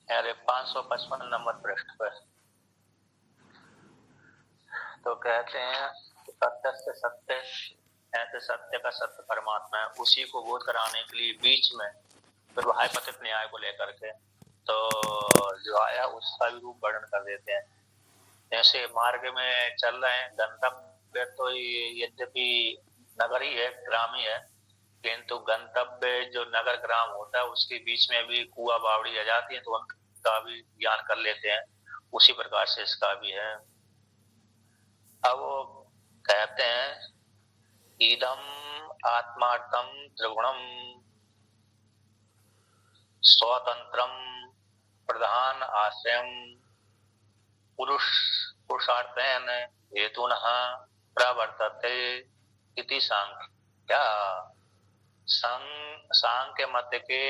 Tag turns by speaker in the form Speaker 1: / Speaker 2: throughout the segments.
Speaker 1: अरे 555 नंबर पृष्ठ पर। तो कहते हैं सत्य से सत्य, ऐसे सत्य का सत्य परमात्मा है, उसी को बोध कराने के लिए बीच में फिर भाई पतित न्याय को लेकर के तो जो आया उसका भी रूप वर्णन कर देते हैं। जैसे मार्ग में चल रहे हैं, गंतव्य तो यद्यपि नगर ही है, ग्राम ही है, किंतु गंतव्य जो नगर ग्राम होता है उसके बीच में भी कुआ बावड़ी आ जाती है, तो उनका भी ज्ञान कर लेते हैं। उसी प्रकार से इसका भी है। अब वो कहते हैं इदम आत्मार्थम त्रिगुणम स्वतंत्रम प्रधान आश्रयम पुरुषार्थेन हेतुनः प्रवर्तते इति सांख्या। सांख्य मत के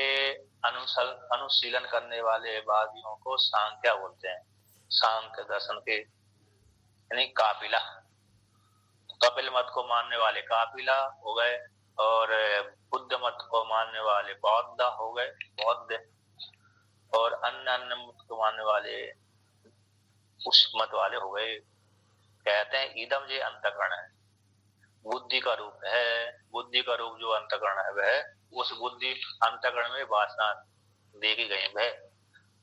Speaker 1: अनुशीलन करने वाले वादियों को सांख्या बोलते हैं। सांख्य दर्शन के यानी कापिला, कपिल मत को मानने वाले कापिला हो गए, और बुद्ध मत को मानने वाले बौद्ध हो गए, बौद्ध, और अन्य अन्य मत को मानने वाले उस मत वाले हो गए। कहते हैं इदम जो अंतःकरण है, बुद्धि का रूप है, बुद्धि का रूप जो अंतःकरण है वह उस बुद्धि अंतःकरण में वासना देखी गई है।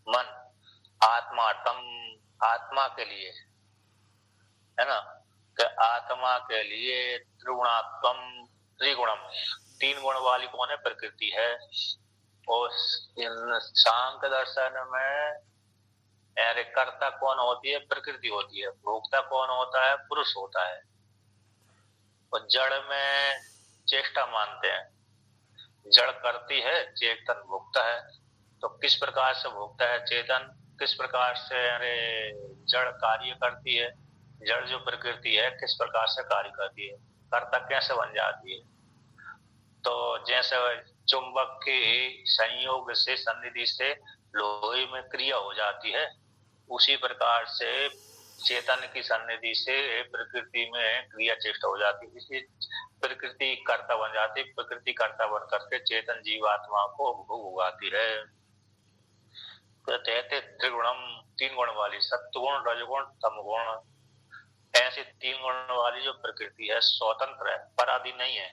Speaker 1: मन आत्मार्थम, आत्मा के लिए है ना, कि आत्मा के लिए त्रिगुणात्म, त्रिगुणम, तीन गुण वाली कौन है, प्रकृति है। और सांख्य दर्शन में अरे कर्ता कौन होती है, प्रकृति होती है, भोक्ता कौन होता है, पुरुष होता है। और जड़ में चेष्टा मानते हैं, जड़ करती है, चेतन भोक्ता है। तो किस प्रकार से भोक्ता है चेतन, किस प्रकार से अरे जड़ कार्य करती है, जड़ जो प्रकृति है किस प्रकार से कार्य करती है, कर्ता कैसे बन जाती है। तो जैसे चुंबक के संयोग से, सन्निधि से लोहे में क्रिया हो जाती है, उसी प्रकार से चेतन की सन्निधि से प्रकृति में क्रिया चेष्टा हो जाती है, इसलिए प्रकृति कर्ता बन जाती है। प्रकृति कर्ता बन करके चेतन जीवात्मा को भोग उगाती है। कहते त्रिगुणम, तीन गुण वाली, सत्वगुण, रजगुण, तमगुण, ऐसी तीन गुण वाली जो प्रकृति है स्वतंत्र है, पराधीन नहीं है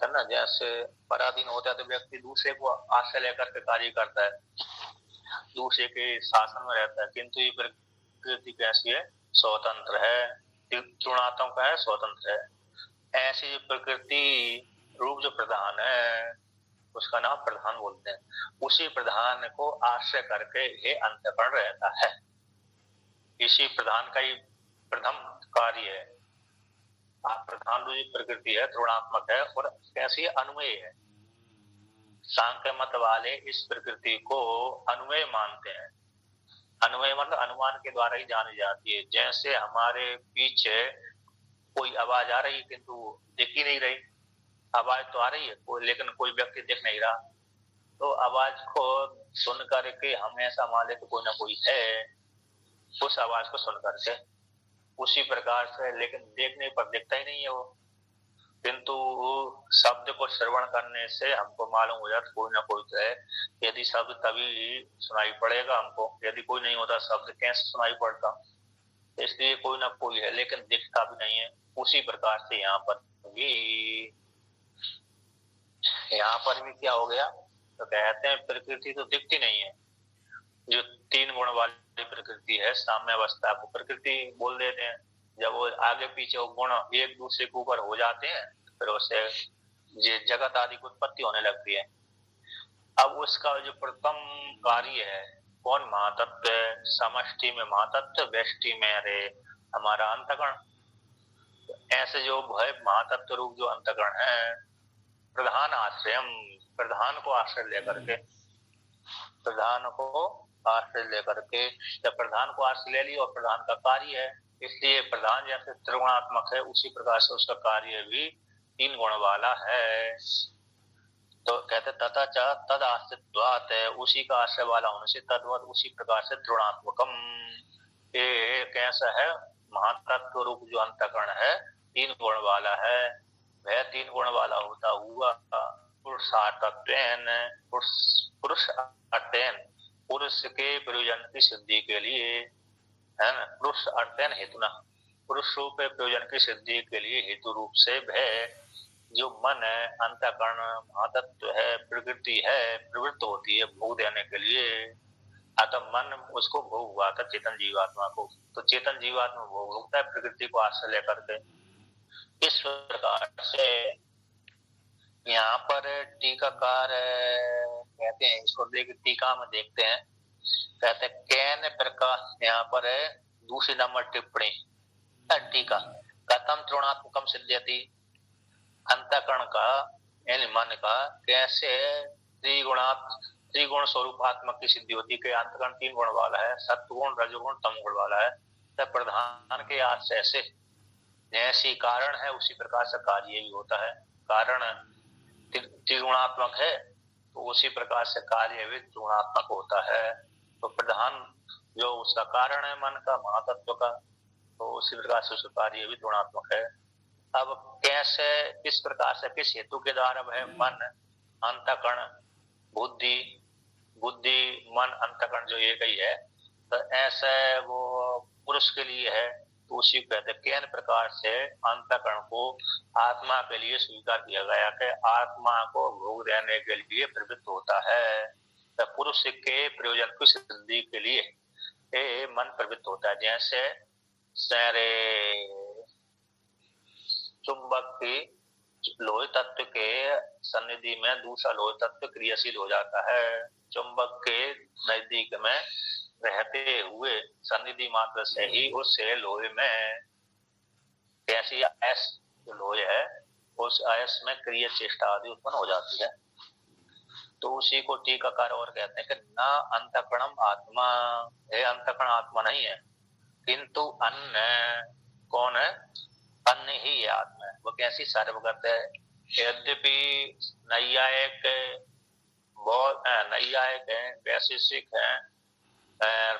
Speaker 1: ना। जैसे पराधीन होता है तो व्यक्ति दूसरे को आश्रय लेकर के कार्य करता है, दूसरे के शासन में रहता है, किंतु ये प्रकृति कैसी है, स्वतंत्र है, त्रिगुणात्मक है, स्वतंत्र है। ऐसी प्रकृति रूप जो प्रधान है उसका नाम प्रधान बोलते हैं। उसी प्रधान को आश्रय करके ये अंतःकरण रहता है। इसी प्रधान का ही प्रथम कार्य है। प्रधान जो प्रकृति है त्रिगुणात्मक है और कैसी अनुमेय है। सांख्य मत वाले इस प्रकृति को अनुमेय मानते हैं। अनुमेय मतलब अनुमान के द्वारा ही जानी जाती है। जैसे हमारे पीछे कोई आवाज आ रही है किंतु दिख ही नहीं रही, आवाज तो आ रही है कोई, लेकिन कोई व्यक्ति दिख नहीं रहा, तो आवाज को सुन करके हम ऐसा मान लेते कोई ना कोई है उस आवाज को सुन करके, उसी प्रकार से, लेकिन देखने पर दिखता ही नहीं है वो, किंतु शब्द को श्रवण करने से हमको मालूम हो जाता कोई ना कोई तो है। यदि शब्द तभी सुनाई पड़ेगा हमको, यदि कोई नहीं होता शब्द कैसे सुनाई पड़ता, इसलिए कोई ना कोई है लेकिन दिखता भी नहीं है। उसी प्रकार से यहाँ पर भी क्या हो गया, तो कहते हैं प्रकृति तो दिखती नहीं है। जो तीन गुण वाली प्रकृति है साम्य अवस्था को प्रकृति बोल देते हैं। जब वो आगे पीछे वो गुण एक दूसरे के ऊपर हो जाते हैं फिर उससे जगत आदि की उत्पत्ति होने लगती है। अब उसका जो प्रथम कार्य है कौन, महातत्व, समष्टि में महातत्व, व्यष्टि में अरे हमारा अंतःकरण। ऐसे जो है महातत्व रूप जो अंतःकरण है, प्रधान आश्रयम, प्रधान को आश्रय लेकर के, प्रधान को आश्रय लेकर के, जब प्रधान को आश्रय ले लिया और प्रधान का कार्य है, इसलिए प्रधान जैसे त्रिगुणात्मक है उसी प्रकार से उसका कार्य भी तीन गुण वाला है। तो कहते तथा च तद आश्रित्वात्, उसी का आश्रय वाला होने से, तद्वत उसी प्रकार से त्रिगुणात्मकम, ये कैसा है, महातत्व रूप जो अंतःकरण है तीन गुण वाला है। वह तीन गुण वाला होता हुआ पुरुषार्थत्वेन, पुरुष अर्थेन, पुरुष के प्रयोजन की सिद्धि के लिए, है ना, पुरुष अर्थन हेतु ना, पुरुष रूप प्रयोजन की सिद्धि के लिए हेतु रूप से वह जो मन है, अंतःकरण, महातत्व है, प्रकृति है, प्रवृत्त होती है भोग देने के लिए। अतः मन उसको भोग हुआ था चेतन जीवात्मा को, तो चेतन जीवात्मा भोग होता है प्रकृति को आश्रय लेकर के। इस प्रकार से यहाँ पर टीकाकार कहते हैं, इसको देख टीका में देखते हैं, कहते हैं कैन प्रकाश, यहाँ पर है दूसरी नंबर टिप्पणी टीका, कथम त्रिगुणात्मकम सिद्ध्यति, अंतःकरण का यानी मन का कैसे त्रिगुण स्वरूपात्मक की सिद्धि होती है। अंतःकरण 3 गुण वाला है, सत्वगुण, रजोगुण, तमगुण वाला है। तब प्रधान के आश्रय से जैसी कारण है उसी प्रकार से कार्य भी होता है। कारण त्रिगुणात्मक है तो उसी प्रकार से कार्य भी त्रिगुणात्मक होता है। तो प्रधान जो उसका कारण है मन का, महातत्व का, तो उसी प्रकार से उसका कार्य भी त्रिगुणात्मक है। अब कैसे, किस प्रकार से, किस हेतु के द्वारा वह मन, अंतःकरण, बुद्धि मन अंतःकरण जो एक ही है, तो ऐसे वो पुरुष के लिए है, तो उसी को कहते हैं कैन प्रकार से अंतःकरण को आत्मा के लिए स्वीकार किया गया कि आत्मा को भोग देने के लिए प्रवृत्त होता है। तो पुरुष के प्रयोजन की सिद्धि के लिए मन प्रवृत्त होता है। जैसे सारे चुंबक की लोहे तत्व के सन्निधि में दूसरा लोहे तत्व क्रियाशील हो जाता है। चुंबक के नजदीक में रहते हुए सन्निधि मात्र से ही उससे लोहे में कैसी अयस जो लोहे है उस अयस में क्रिया चेष्टा आदि उत्पन्न हो जाती है। तो उसी को टीकाकार और कहते हैं कि न अंतःकरणम आत्मा, है अंतःकरण आत्मा नहीं है, किंतु अन्न कौन है, अन्न ही आत्मा है। वो कैसी सर्वगत है। यद्यपि नैयायिक है, वैशेषिक है,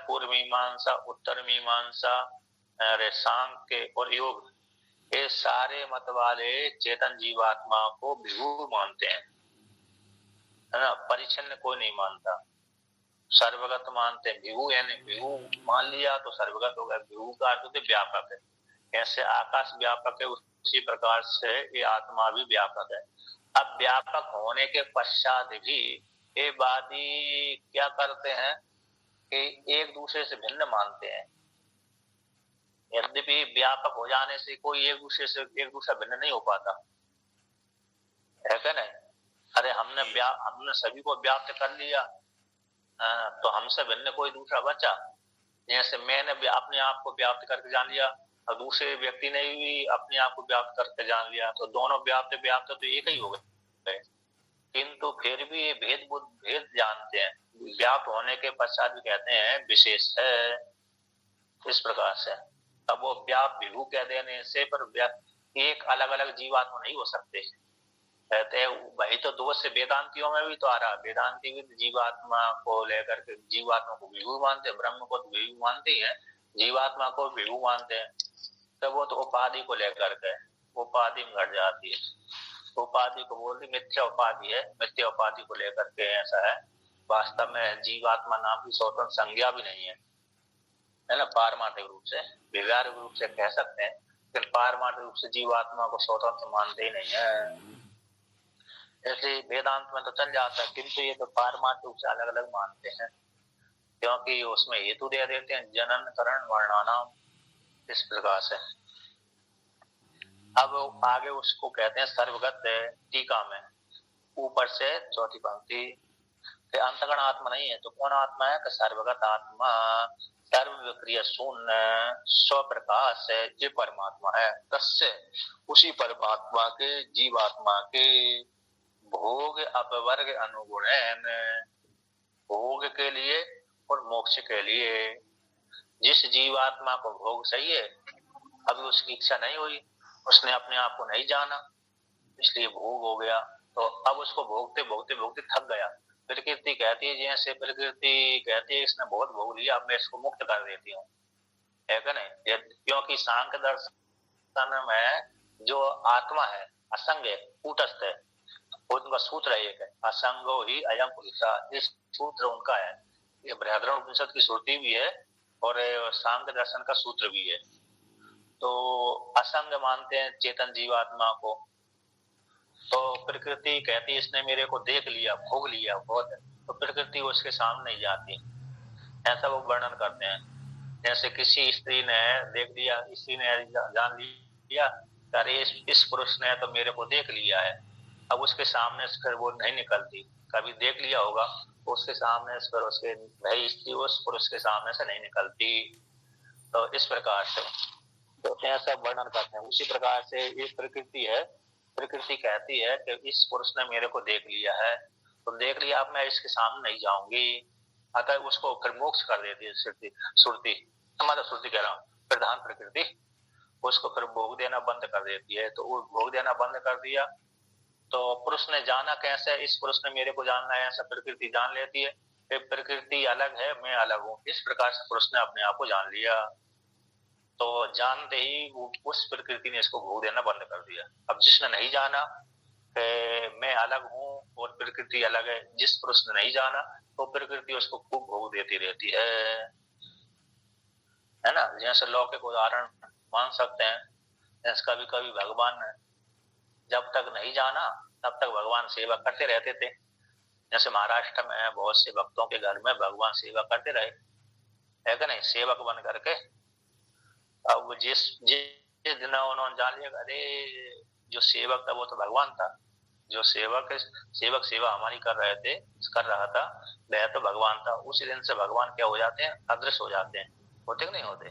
Speaker 1: पूर्व मीमांसा, उत्तर मीमांसा, सांख्य और योग, ये सारे मत वाले चेतन जीवात्मा को विभू मानते हैं, है ना, परिच्छिन्न कोई नहीं मानता, सर्वगत मानते हैं। विभू यानी विभू मान लिया तो सर्वगत हो गया। विभू का अर्थ होता है व्यापक है। ऐसे आकाश व्यापक है उसी प्रकार से ये आत्मा भी व्यापक है। अब व्यापक होने के पश्चात भी ये वादी क्या करते हैं कि एक दूसरे से भिन्न मानते हैं। यद्यपि व्यापक हो जाने से कोई एक दूसरा भिन्न नहीं हो पाता है क्या नहीं। अरे हमने सभी को व्याप्त कर लिया, तो हमसे भिन्न कोई दूसरा बचा। जैसे मैंने भी अपने आप को व्याप्त करके जान लिया और दूसरे व्यक्ति ने भी अपने आप को व्याप्त करके जान लिया, तो दोनों व्याप्त तो एक ही हो गए। किंतु फिर भी ये भेद जानते हैं। व्याप्त होने के पश्चात भी कहते हैं विशेष है। इस प्रकार से अब वो व्याप्त विभू कह देने से पर एक अलग अलग जीवात्मा नहीं हो सकते। कहते हैं वही तो दोष से वेदांतियों में भी तो आ रहा। वेदांति भी जीवात्मा को लेकर के जीवात्मा को विभू मानते हैं, ब्रह्म को तो विभू मानते ही है, जीवात्मा को विभू मानते हैं। तो वो तो उपाधि को लेकर के उपाधि में घट जाती है। उपाधि को बोलते मिथ्या उपाधि है, मिथ्या उपाधि को लेकर के ऐसा है। वास्तव में जीवात्मा नाम की स्वतंत्र संज्ञा भी नहीं है ना। पारमार्थिक रूप से, व्यवहारिक रूप से कह सकते हैं, लेकिन पारमार्थिक रूप से जीवात्मा को स्वतंत्र मानते ही नहीं है। ऐसे वेदांत में तो चल जाता है, किंतु ये तो पारमार्थिक रूप से अलग अलग मानते हैं, क्योंकि उसमें हेतु दे देते हैं जनन करण वर्णानाम। इस प्रकार से अब आगे उसको कहते हैं सर्वगत। टीका में ऊपर से चौथी पंक्ति, अंतःकरण आत्मा नहीं है तो कौन आत्मा है कि सर्वगत आत्मा, सर्व विक्रिय शून्य स्वप्रकाश है, ये परमात्मा है। तस्य उसी परमात्मा के जीवात्मा के भोग अपवर्ग अनुगुण है, भोग के लिए और मोक्ष के लिए। जिस जीवात्मा को भोग चाहिए अभी उसकी इच्छा नहीं हुई, उसने अपने आप को नहीं जाना, इसलिए भोग हो गया। तो अब उसको भोगते भोगते भोगते थक गया। प्रकृति कहती है, जैसे प्रकृति कहती है इसने बहुत भोग लिया, अब मैं इसको मुक्त कर देती हूँ, है क्या नहीं। क्योंकि सांख्य दर्शन में जो आत्मा है असंग है, कूटस्थ है, उनका सूत्र एक है, असंगो ही अयम पुरुषा। इस सूत्र उनका है ये बृहदारण्य उपनिषद की श्रुति भी है और सांख्य दर्शन का सूत्र भी है। तो असंग मानते हैं चेतन जीवात्मा को, तो प्रकृति कहती है इसने मेरे को देख लिया, भोग लिया बहुत, तो प्रकृति उसके सामने नहीं जाती, ऐसा वो वर्णन करते हैं। जैसे किसी स्त्री ने देख लिया, स्त्री ने जान लिया, अरे इस पुरुष ने तो मेरे को देख लिया है, अब उसके सामने से फिर वो नहीं निकलती। कभी देख लिया होगा उसके सामने से, फिर उसके भाई स्त्री उस पुरुष के सामने से नहीं निकलती। तो इस प्रकार से तो ऐसा वर्णन करते हैं। उसी प्रकार से ये प्रकृति है, प्रकृति कहती है कि इस पुरुष ने मेरे को देख लिया है, तो देख लिया, अब मैं इसके सामने नहीं जाऊंगी, अतः उसको फिर मोक्ष कर देती है श्रुति। श्रुति कह रहा हूँ, प्रधान प्रकृति उसको फिर भोग देना बंद कर देती है। तो वो भोग देना बंद कर दिया, तो पुरुष ने जाना कैसे, इस पुरुष ने मेरे को जानना है, ऐसा प्रकृति जान लेती है। फिर प्रकृति अलग है, मैं अलग हूँ, इस प्रकार से पुरुष ने अपने आप को जान लिया। तो जानते ही वो उस प्रकृति ने इसको भोग देना बंद कर दिया। अब जिसने नहीं जाना मैं अलग हूँ और प्रकृति अलग है, जिस पुरुष ने नहीं जाना तो प्रकृति उसको खूब भोग देती रहती है ना। जैसे लौकिक उदाहरण मान सकते हैं, जैसे कभी कभी भगवान ने जब तक नहीं जाना तब तक भगवान सेवा करते रहते थे। जैसे महाराष्ट्र में बहुत से भक्तों के घर में भगवान सेवा करते रहे, है कि नहीं, सेवक बन करके। अब जिस दिन उन्होंने जान लिया, अरे जो सेवक था वो तो भगवान था, जो सेवक सेवा हमारी कर रहा था वह तो भगवान था। उसी दिन से भगवान क्या हो जाते हैं, अदृश्य हो जाते हैं। होते कि नहीं होते,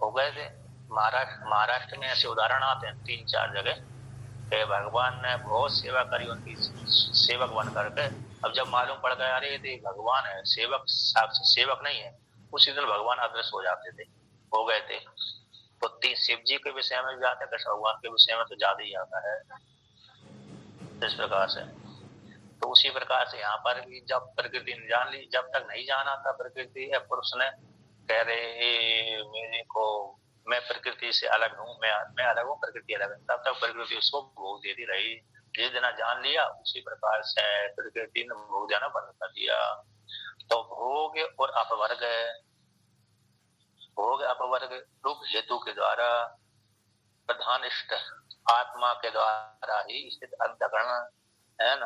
Speaker 1: हो गए थे। महाराष्ट्र में ऐसे उदाहरण आते हैं 3-4 जगह, भगवान ने बहुत सेवा करी उनकी, सेवक बन करके। अब जब मालूम पड़ गया अरे ये भगवान है, सेवक साक्षात सेवक नहीं है, उसी दिन भगवान अदृश्य हो जाते थे, हो गए थे। तो शिव जी के विषय में भी आता है, कृष्ण भगवान के विषय में तो ज्यादा ही आता है इस प्रकार से। तो उसी प्रकार से यहाँ पर भी जब प्रकृति ने जान ली, जब तक नहीं जाना था प्रकृति या पुरुष ने, कह रहे मेरे को मैं प्रकृति से अलग हूँ, मैं अलग हूँ, प्रकृति अलग है, तब तक प्रकृति उसको भोग देती रही। जिस दिन जान लिया उसी प्रकार से प्रकृति ने भोग देना बंद कर दिया। तो भोग और अपवर्ग, भोग अपवर्ग रूप हेतु के द्वारा प्रधान इष्ट आत्मा के द्वारा ही स्थित अंतःकरण है ना,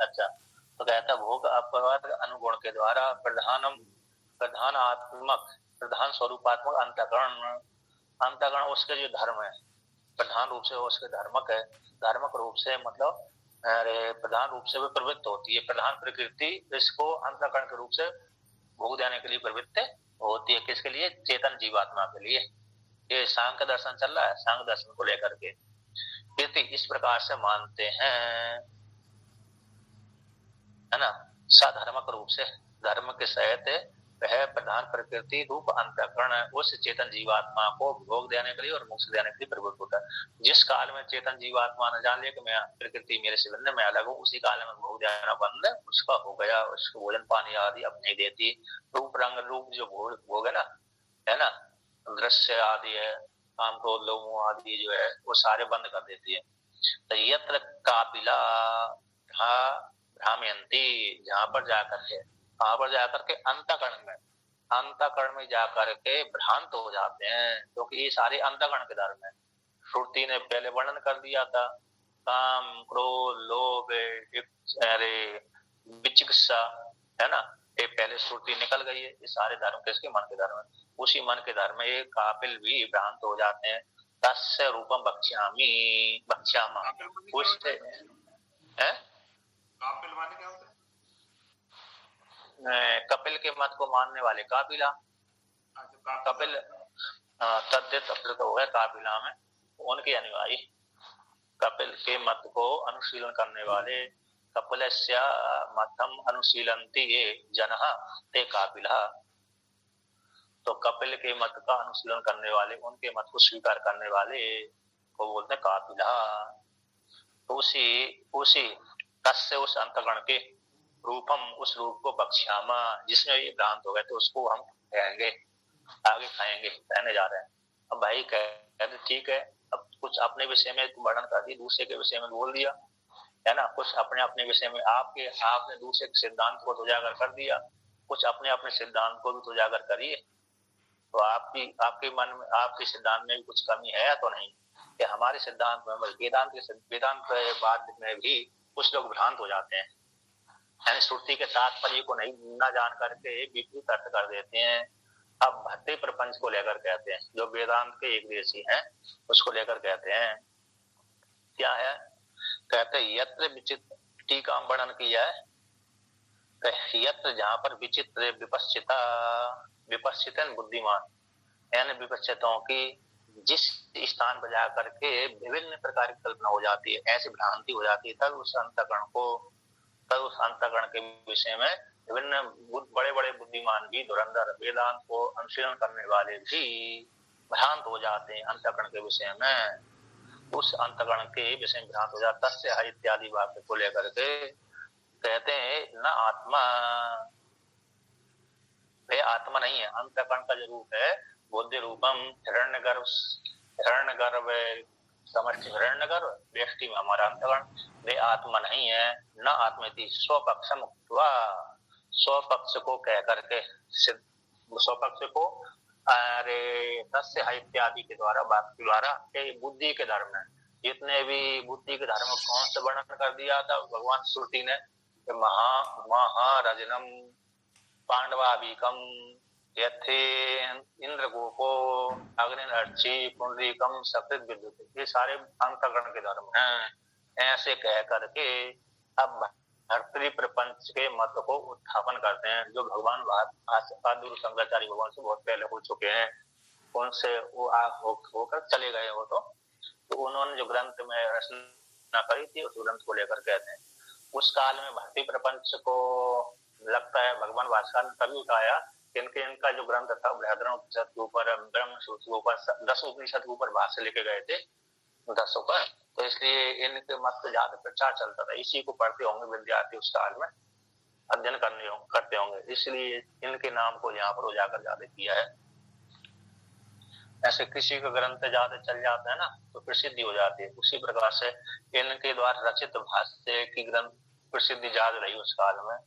Speaker 1: अच्छा। तो कहता भोग अपवर्ग अनुगुण के द्वारा प्रधान स्वरूपात्मक अंतःकरण उसके जो धर्म है, प्रधान रूप से उसके धर्मक है, धार्मिक रूप से मतलब प्रधान रूप से भी प्रवृत्त होती है। प्रधान प्रकृति इसको अंतःकरण के रूप से भोग देने के लिए प्रवृत्त होती है। किसके लिए, चेतन जीवात्मा के लिए। ये सांख्य दर्शन चल रहा है, सांख्य दर्शन को लेकर के कीर्ति इस प्रकार से मानते हैं, है ना। साधर्मक रूप से धर्म के सहित वह प्रधान प्रकृति रूप अंतःकरण उस चेतन जीवात्मा को भोग देने के लिए और मोक्ष देने के लिए प्रवृत्त होता है। जिस काल में चेतन जीवात्मा ने जान लिया कि मैं प्रकृति मेरे से भिन्न, मैं अलग हूँ, उसी काल में भोग देना बंद उसका हो गया, उसको भोजन पानी आदि अब नहीं देती। रूप रंग रूप जो भोग है ना, दृश्य आदि है, काम क्रोध लोभ आदि जो है वो सारे बंद कर देती है। तो यत्र कापिला भ्रामयंती, जहां पर जाकर के अंतःकरण में जाकर के भ्रांत हो जाते हैं, क्योंकि ये सारे अंतःकरण के धर्म है। श्रुति ने पहले वर्णन कर दिया था, काम क्रोध लोभ विचिकित्सा, है ना, ये पहले श्रुति निकल गई है। ये सारे धर्म किसके, मन के धर्म है। उसी मन के धर्म में कापिल भी भ्रांत हो जाते हैं। तस्य रूपम बक्ष्यामा उससे है।
Speaker 2: कापिल माने क्या होता है?
Speaker 1: कपिल के मत को मानने वाले कापिला, कपिल तद्धित हो गए कापिला में, उनके अनुयायी कपिल के मत को अनुशीलन करने वाले। कपिलस्य मतम अनुशीलन्ति ये जनः ते कापिला। तो कपिल के मत का अनुशीलन करने वाले, उनके मत को स्वीकार करने वाले को बोलते हैं कापिला। तो उसी तस्य उस अंतःकरण के रूपम उस रूप को बक्ष्यामा, जिसमें ये भ्रांत हो गए तो उसको हम कहेंगे, आगे खाएंगे, कहने जा रहे हैं। अब भाई कहते ठीक है, अब कुछ अपने विषय में वर्णन कर दी, दूसरे के विषय में बोल दिया, है ना। कुछ अपने अपने विषय में आपने दूसरे सिद्धांत को उजागर कर दिया, कुछ अपने अपने सिद्धांत को भी उजागर करिए। तो आपके मन में, आपके सिद्धांत में भी कुछ कमी है या तो नहीं, कि हमारे सिद्धांत में, वेदांत के बाद में भी कुछ लोग भ्रांत हो जाते हैं, यानी श्रुति के तात्पर्य को नहीं न जान करके विपरीत अर्थ कर देते हैं। अब भक्ति प्रपंच को लेकर कहते हैं, जो वेदांत के एक देशी हैं, उसको लेकर कहते हैं क्या है, कहते हैं यत्र विचित्र, टीका वर्णन किया है, यत्र जहां पर विचित्र विपश्चितन बुद्धिमान, यानी विपश्चितों की जिस स्थान पर जा करके विभिन्न प्रकार की कल्पना हो जाती है, ऐसी भ्रांति हो जाती है, तब उस अंतःकरण के विषय में विभिन्न बड़े बड़े बुद्धिमान भी, धुरंधर वेदांत को अनुशीलन करने वाले भी भ्रांत हो जाते हैं अंतःकरण के विषय में। उस अंतःकरण के विषय में भ्रांत हो जाता है इत्यादि वाक्य को लेकर के कहते हैं न आत्मा, वे आत्मा नहीं है, अंतःकरण का जो रूप है बुद्धि रूपम हिरण्यगर्भ समष्टि हिरण्यगर्भ व्यष्टि में हमारा अंतःकरण, वे आत्मा नहीं है। न आत्मेति स्वपक्षम उक्त्वा, स्वपक्ष को कह करके, स्वपक्ष को अरे तस्य इत्यादि के द्वारा, वाक्य द्वारा बुद्धि के धर्म है, जितने भी बुद्धि के धर्म कौन से वर्णन कर दिया था भगवान श्रुति ने, महारजनम पांडवाभिकम यथे इंद्रगोपो अग्निर्ची पुंडरीकम सकृत विद्युत, ये सारे अंतःकरण के धर्म हैं। ऐसे कह करके अब भर्तृ प्रपंच के मत को उत्थापन करते हैं, जो भगवान बहादुर शंकराचार्य भगवान से बहुत पहले हो चुके हैं, उनसे वो होकर चले गए हो, तो उन्होंने जो ग्रंथ में रचना करी थी उस ग्रंथ को लेकर कहते हैं। उस काल में भक्ति प्रपंच को लगता है भगवान भास्कर ने तभी उठाया, इनका जो ग्रंथ था बृहद्रथ उपनिषद के ऊपर, ब्रह्म सूत्र के ऊपर, 10 उपनिषद के ऊपर भाष्य लेके गए थे 10 पर, तो इसलिए इनके मत ज्यादा प्रचार चलता था, इसी को पढ़ते होंगे विद्यार्थी उस काल में, अध्ययन करते होंगे, इसलिए इनके नाम को यहाँ पर उजागर ज्यादा किया है। ऐसे किसी का ग्रंथ ज्यादा चल जाता है ना तो प्रसिद्धि हो जाती है, उसी प्रकार से इनके द्वारा रचित भाष्य की ग्रंथ प्रसिद्धि ज्यादा रही उस काल में,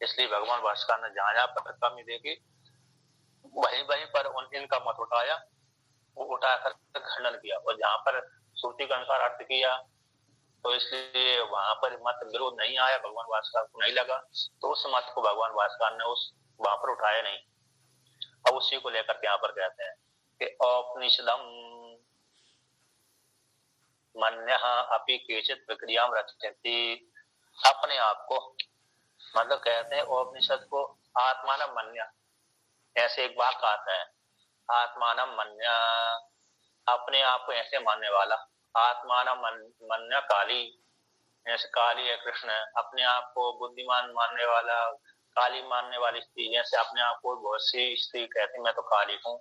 Speaker 1: इसलिए भगवान भास्कर ने जहां जहां पर कमी देखी वहीं पर इनका मत उठाया, वो उठाकर खंडन किया, और जहां पर श्रुति के अनुसार अर्थ किया तो इसलिए वहां पर मत विरोध नहीं आया, भगवान भास्कर को नहीं लगा, तो उस मत को भगवान भास्कर ने वहां पर उठाया नहीं। अब उसी को लेकर के यहाँ पर कहते हैं कि औपनिषदम मन्यः अपि केचित् प्रक्रिया रचयति, अपने आप को, मतलब कहते हैं उपनिषद को आत्मानं मन्य, ऐसे एक वाक्य आता है, आत्मानं मन्य, अपने आप को ऐसे मानने वाला, आत्मानं मन्य काली, जैसे काली है कृष्ण है, अपने आप को बुद्धिमान मानने वाला, काली मानने वाली स्त्री, जैसे अपने आप को बहुत सी स्त्री कहती मैं तो काली हूँ,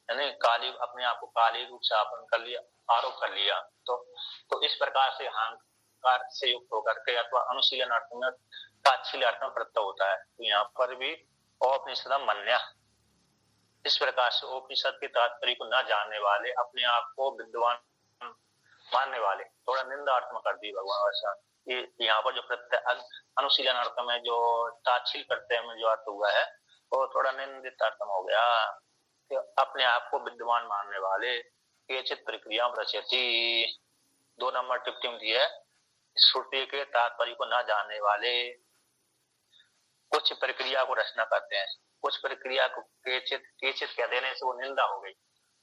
Speaker 1: यानी काली, अपने आप को काली रूप से कर लिया, आरोप कर लिया, तो इस प्रकार से अहंकार से युक्त होकर के अथवा अनुशीलन अर्थ में, ताच्छील अर्थ में प्रत्यय होता है, तो यहाँ पर भी उपनिषद मन्य, इस प्रकार से उपनिषद के तात्पर्य को न जानने वाले, अपने आप को विद्वान मानने वाले, थोड़ा निंदा अर्थ में कर दी भगवान वैसा, ये यहाँ पर जो प्रत्यय अनुशीलन अर्थ में जो ताच्छील प्रत्यय में जो अर्थ हुआ है वो थोड़ा निंदित अर्थ में हो गया, अपने आप को विद्वान मानने वाले, केचित् प्रक्रिया रचयति, 2 नंबर टिप्पणी दी है, श्रुति के तात्पर्य को न जानने वाले कुछ प्रक्रिया को रचना करते हैं, कुछ प्रक्रिया को केचित् कह देने से वो निंदा हो गई,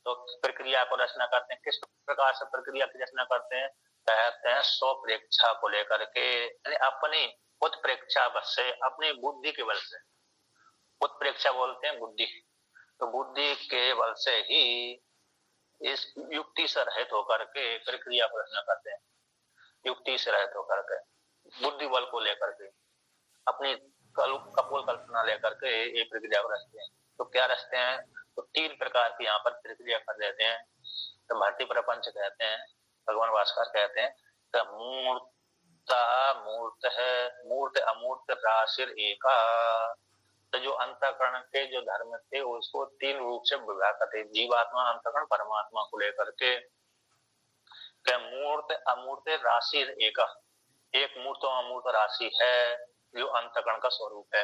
Speaker 1: तो प्रक्रिया को रचना करते हैं, किस प्रकार से प्रक्रिया की रचना करते हैं, कहते हैं स्वप्रेक्षा को लेकर के, अपनी उत्प्रेक्षा बस से, अपनी बुद्धि के बल से, उत्प्रेक्षा बोलते हैं बुद्धि, तो बुद्धि के बल से ही इस युक्ति से रहित होकर के प्रक्रिया को रचना करते हैं, युक्ति से रहित होकर के, बुद्धि बल को लेकर के, अपनी कपोल कल्पना लेकर के ये प्रक्रिया को रचते हैं। तो क्या रचते हैं, तो 3 प्रकार की यहाँ पर प्रक्रिया कर देते हैं, तो भर्तृ प्रपंच कहते हैं, भगवान भास्कर कहते हैं तो मूर्त अमूर्त राशिर एका, तो जो अंतःकरण के जो धर्म थे उसको 3 रूप से विभाग करते, जीवात्मा, अंतःकरण, परमात्मा को लेकर के, मूर्त अमूर्त राशिर एका, एक मूर्त अमूर्त राशि है जो अंतःकरण का स्वरूप है।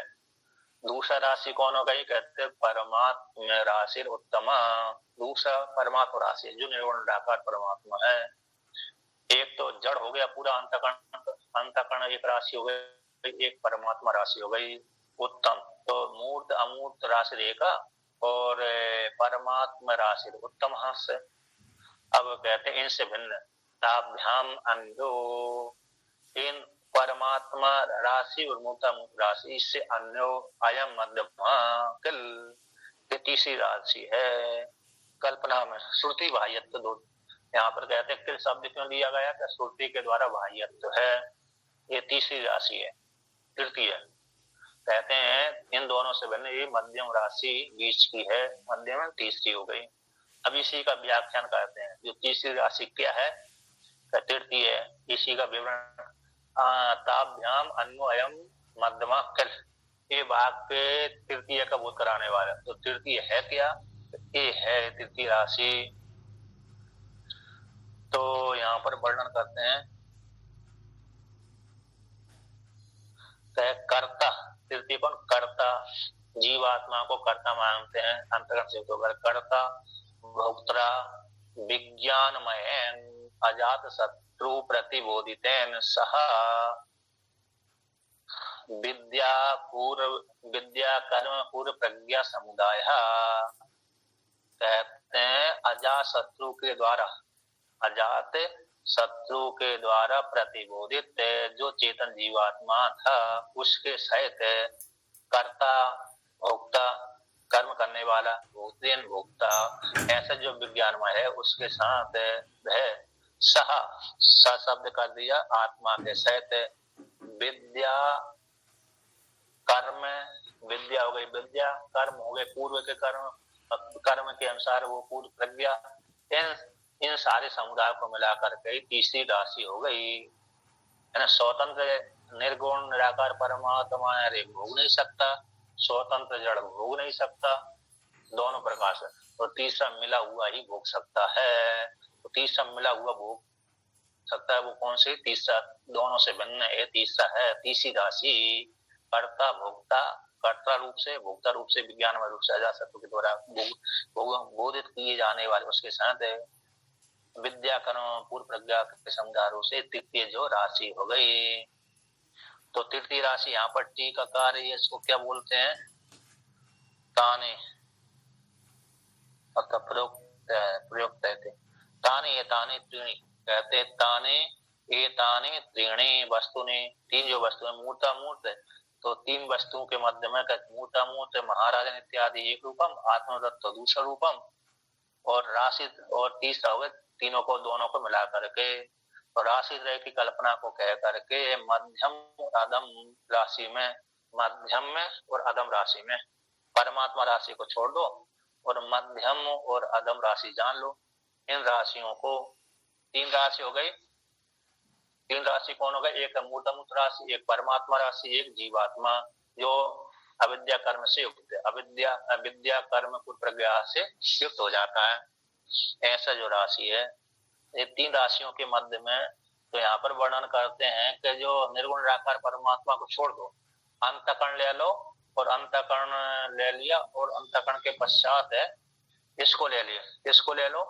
Speaker 1: दूसरा राशि कौन हो गई, कहते हैं परमात्मा राशि उत्तमा। दूसरा परमात्मा राशि जो निर्गुण निराकार परमात्मा है। एक तो जड़ हो गया पूरा अंतःकरण, अंतःकरण एक राशि हो गई, एक परमात्मा राशि हो गई उत्तम। तो मूर्त अमूर्त राशि देखा और परमात्मा राशि उत्तम हाथ से। अब कहते हैं इनसे भिन्न ताभ्याम अन्यो, इन परमात्मा राशि और मूर्तामूर्त राशि इससे अन्यो अयम मध्यमा कल, ये तीसरी राशि है कल्पना में श्रुति बाह्यत्व दो। यहाँ पर कहते हैं किल शब्द क्यों दिया गया, कि श्रुति के द्वारा बाह्यत्व है, ये तीसरी राशि है, तृतीय। कहते हैं इन दोनों से भिन्न ये मध्यम राशि बीच की है, मध्यम तीसरी हो गई। अब इसी का व्याख्यान करते हैं, जो तीसरी राशि क्या है, तृतीय है, इसी का विवरण। ताभ्याम अन्वयम मध्यमा कल, ये वाक्य तृतीय का बोध कराने वाला। तो तृतीय है क्या, ये है तृतीय राशि। तो यहाँ पर वर्णन करते हैं कर्ता, तृतीय कौन, कर्ता, जीवात्मा को कर्ता मानते हैं अंतर्गत से होकर, कर्ता भोक्ता विज्ञानमय अजात शत्रु प्रतिबोधितेन सह विद्या कर्म पूर्व प्रज्ञा समुदाय। कहते हैं अजात शत्रु के द्वारा, अजात शत्रु के द्वारा प्रतिबोधित जो चेतन जीवात्मा था उसके सहित कर्ता भोक्ता कर्म करने वाला भोक्तेन भोक्ता ऐसा जो विज्ञानमय है उसके साथ वह सह शब्द कर दिया आत्मा के सहित विद्या कर्म, विद्या हो गई विद्या, कर्म हो गए पूर्व के कर्म, कर्म के अनुसार वो पूर्व प्रज्ञा, इन सारे समुदाय को मिलाकर के तीसरी राशि हो गई है ना। स्वतंत्र निर्गुण निराकार परमात्मा अरे भोग नहीं सकता, स्वतंत्र जड़ भोग नहीं सकता, दोनों प्रकार से। तो तीसरा मिला हुआ ही भोग सकता है। तो तीसरा मिला हुआ भोग सकता है वो कौन से, तीसरा दोनों से भिन्न है, तीसरा है तीसरी राशि कर्ता भोक्ता, कर्ता रूप से भोक्ता रूप से विज्ञानमय रूप से अजात शत्रु के द्वारा बोधित किए जाने वाले उसके साथ विद्या कर्म पूर्व प्रज्ञा के समुदायों से तृतीय जो राशि हो गई। तो तृतीय राशि यहाँ पर टीकाकार इसको क्या बोलते हैं, ताने, प्रयुक्त थे ताने ये ताने त्रीणी, कहते ताने ये ताने त्रीणी वस्तु ने, तीन जो वस्तु है मूर्तामूर्त, तो तीन वस्तुओं के मध्य में मूर्तामूर्त महाराजन इत्यादि एक रूपम, आत्मदत्त दूसरा रूपम, और राशि और तीसरा हो गया, तीनों को दोनों को मिला करके तो राशि त्रय की कल्पना को कह करके मध्यम अदम राशि में, मध्यम में और अदम राशि में परमात्मा राशि को छोड़ दो और मध्यम और अदम राशि जान लो। इन राशियों को तीन राशि हो गई, तीन राशि कौन हो गई, एक मूर्त राशि, एक परमात्मा राशि, एक जीवात्मा जो अविद्या कर्म से युक्त है, अविद्या कर्म पूर्व प्रज्ञा से युक्त हो जाता है, ऐसा जो राशि है। ये तीन राशियों के मध्य में तो यहाँ पर वर्णन करते हैं कि जो निर्गुण निराकार परमात्मा को छोड़ दो, अंतःकरण ले लो, और अंतःकरण ले लिया और अंतःकरण के पश्चात है इसको ले लिया, इसको ले लो,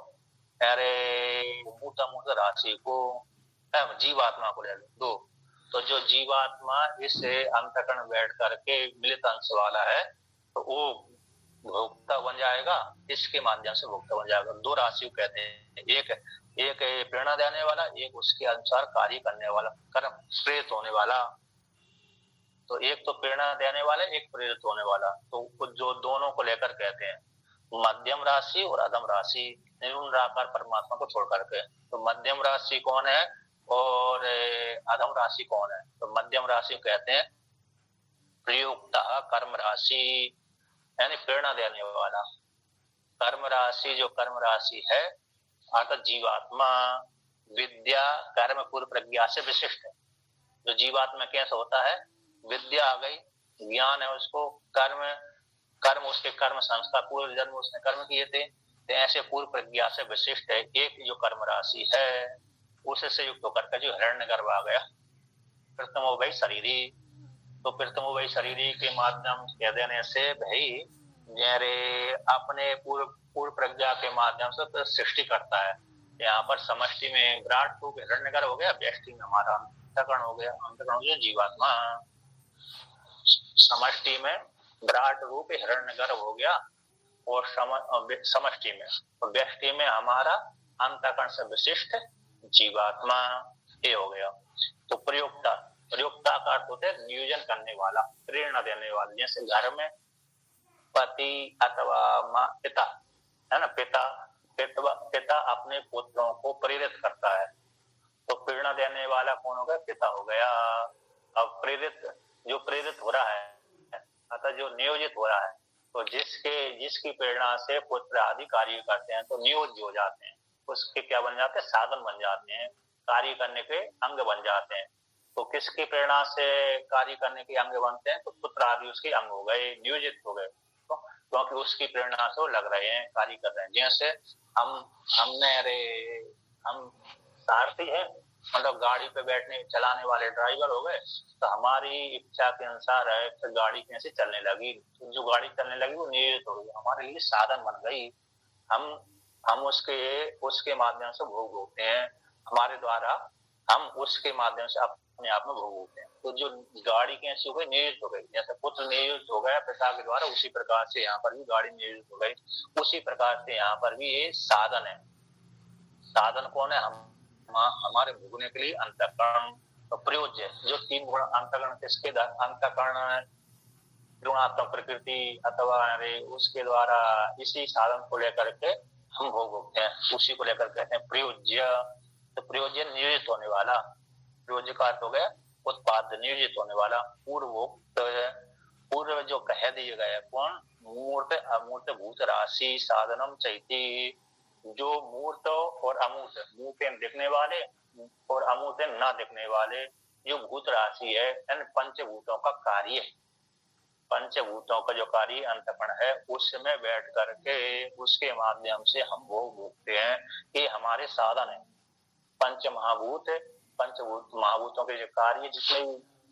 Speaker 1: अरे मूर्त राशि को, जीवात्मा को ले लो दो। तो जो जीवात्मा इस अंतःकरण बैठ करके मिलित अंश वाला है तो वो भोक्ता बन जाएगा, इसके माध्यम से भोक्ता बन जाएगा। दो राशि कहते हैं, एक प्रेरणा देने वाला, एक उसके अनुसार कार्य करने वाला, कर्म प्रेरित होने वाला। तो एक तो प्रेरणा देने वाला, एक प्रेरित होने वाला, तो जो दोनों को लेकर कहते हैं मध्यम राशि और अधम राशि, निर्गुण निराकार परमात्मा को छोड़ करके। तो मध्यम राशि कौन है और अधम राशि कौन है, तो मध्यम राशि कहते हैं प्रयुक्त कर्म राशि, यानी प्रेरणा देने वाला। कर्म राशि जो कर्म राशि है अर्थात जीवात्मा विद्या कर्म पूर्व प्रज्ञा से विशिष्ट है। जो जीवात्मा कैसा होता है, विद्या आ गई, ज्ञान है उसको, कर्म उसके कर्म संस्कार, पूर्व जन्म उसने कर्म किए थे, तो ऐसे पूर्व प्रज्ञा से विशिष्ट है एक जो कर्म राशि है, उससे युक्त होकर के जो हिरण्यगर्भ आ गया, प्रथमो वही शरीरी, तो प्रथमो वही शरीरी के माध्यम कह देने से भाई मेरे अपने पूर्व प्रज्ञा के माध्यम से तो सृष्टि करता है। यहाँ पर समष्टि में विराट रूप हिरण्यगर हो गया, व्यष्टि में हमारा अंतःकरण हो गया, अंतःकरण हो गया जीवात्मा। समष्टि में विराट रूप हिरण्यगर हो गया और समष्टि में और व्यष्टि में हमारा अंतःकरण से विशिष्ट जीवात्मा ये हो गया। तो प्रयोक्ता, प्रयोक्ता का अर्थ होता है नियोजन करने वाला, प्रेरणा देने वाला। जैसे घर में पति अथवा माँ पिता है ना, पिता अपने पुत्रों को प्रेरित करता है, तो प्रेरणा देने वाला कौन हो गया? पिता हो गया। अब प्रेरित, जो प्रेरित हो रहा है अतः जो नियोजित हो रहा है, तो जिसकी प्रेरणा से पुत्र आदि कार्य करते हैं तो नियोज्य हो जाते हैं, उसके क्या बन जाते हैं? साधन बन जाते हैं, कार्य करने के अंग बन जाते हैं। तो किसकी प्रेरणा से कार्य करने के अंग बनते हैं? तो पुत्र आदि उसके अंग हो गए, नियोजित हो गए, तो क्योंकि उसकी प्रेरणा से वो लग रहे हैं, कार्य कर रहे हैं। जैसे हम सारथी है, मतलब गाड़ी पे बैठने चलाने वाले ड्राइवर हो गए, तो हमारी इच्छा के अनुसार है तो गाड़ी कैसे चलने लगी, जो गाड़ी चलने लगी वो नियोजित हो गई, हमारे लिए साधन बन गई। हम उसके माध्यम से भोग होते हैं, हमारे द्वारा हम उसके माध्यम से अपने आप में भोग होते हैं। तो जो गाड़ी कैसी हो गई? नियोजित हो गई। जैसे पुत्र नियोजित हो गया पिता के द्वारा, उसी प्रकार से यहाँ पर भी गाड़ी नियोजित हो गई। उसी प्रकार से यहाँ पर भी ये साधन है। साधन कौन है? हमारे भोगने के लिए अंतःकरण। तो प्रयोज्य जो तीन गुण अंतःकरण किसके? अंतःकरण गुणात्मक प्रकृति अथवा उसके द्वारा इसी साधन को लेकर के हम भोग भोगते हैं, उसी को लेकर कहते हैं प्रयोज्य। तो प्रयोज्य नियोजित होने वाला, प्रयोज्य का अर्थ हो गया उत्पाद, नियोजित होने वाला। पूर्वोक्त पूर्व जो कह दिए गए कौन? मूर्त अमूर्त भूत राशि साधनम चैती, जो मूर्त और अमूर्त, मुंह पे दिखने वाले और अमूर्त न दिखने वाले जो भूत राशि है, पंचभूतों का कार्य, पंचभूतों का जो कार्य अंतःकरण है, उसमें बैठ करके उसके माध्यम से हम भोग भोगते हैं, ये हमारे साधन है। पंच महाभूत, पंचभूत महाभूतों के जो कार्य जितने